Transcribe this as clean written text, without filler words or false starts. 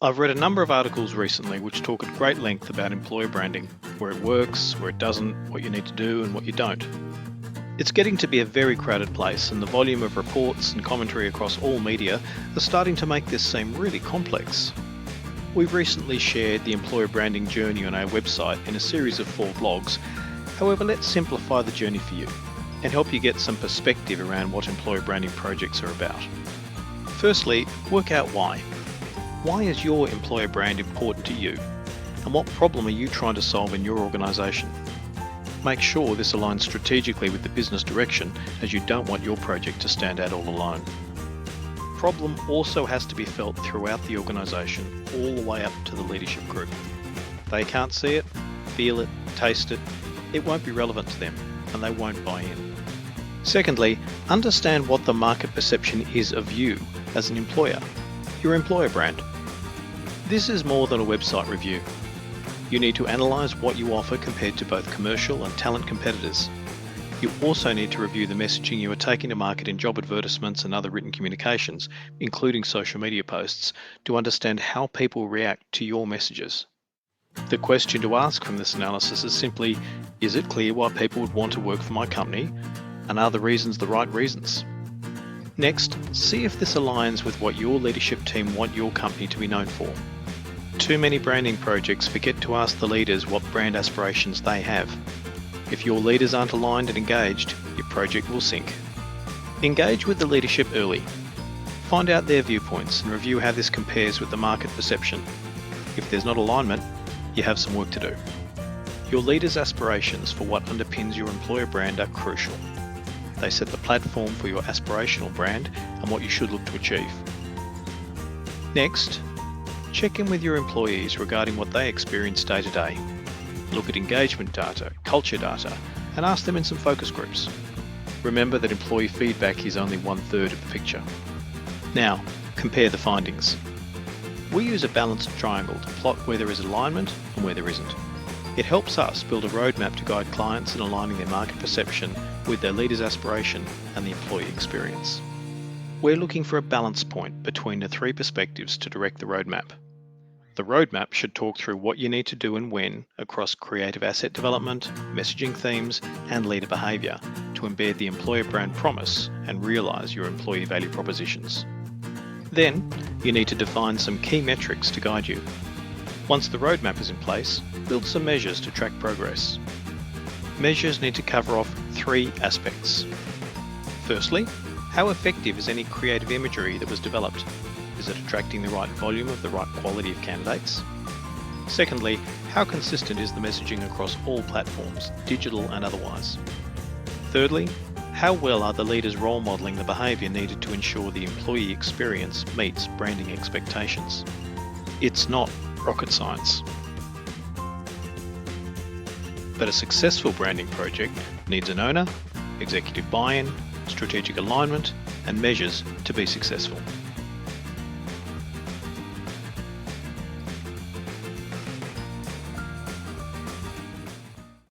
I've read a number of articles recently which talk at great length about employer branding, where it works, where it doesn't, what you need to do and what you don't. It's getting to be a very crowded place, and the volume of reports and commentary across all media are starting to make this seem really complex. We've recently shared the employer branding journey on our website in a series of 4 blogs. However, let's simplify the journey for you and help you get some perspective around what employer branding projects are about. Firstly, work out why. Why is your employer brand important to you? And what problem are you trying to solve in your organisation? Make sure this aligns strategically with the business direction, as you don't want your project to stand out all alone. Problem also has to be felt throughout the organisation, all the way up to the leadership group. If they can't see it, feel it, taste it, it won't be relevant to them and they won't buy in. Secondly, understand what the market perception is of you as an employer, your employer brand. This is more than a website review. You need to analyse what you offer compared to both commercial and talent competitors. You also need to review the messaging you are taking to market in job advertisements and other written communications, including social media posts, to understand how people react to your messages. The question to ask from this analysis is simply, is it clear why people would want to work for my company? And are the reasons the right reasons? Next, see if this aligns with what your leadership team want your company to be known for. Too many branding projects forget to ask the leaders what brand aspirations they have. If your leaders aren't aligned and engaged, your project will sink. Engage with the leadership early. Find out their viewpoints and review how this compares with the market perception. If there's not alignment, you have some work to do. Your leaders' aspirations for what underpins your employer brand are crucial. They set the platform for your aspirational brand and what you should look to achieve. Next, check in with your employees regarding what they experience day to day. Look at engagement data, culture data, and ask them in some focus groups. Remember that employee feedback is only 1/3 of the picture. Now, compare the findings. We use a balanced triangle to plot where there is alignment and where there isn't. It helps us build a roadmap to guide clients in aligning their market perception with their leader's aspiration and the employee experience. We're looking for a balance point between the 3 perspectives to direct the roadmap. The roadmap should talk through what you need to do and when across creative asset development, messaging themes, and leader behaviour to embed the employer brand promise and realise your employee value propositions. Then, you need to define some key metrics to guide you. Once the roadmap is in place, build some measures to track progress. Measures need to cover off 3 aspects. Firstly, how effective is any creative imagery that was developed? Is it attracting the right volume of the right quality of candidates? Secondly, how consistent is the messaging across all platforms, digital and otherwise? Thirdly, how well are the leaders role modelling the behaviour needed to ensure the employee experience meets branding expectations? It's not rocket science. But a successful branding project needs an owner, executive buy-in, strategic alignment, and measures to be successful.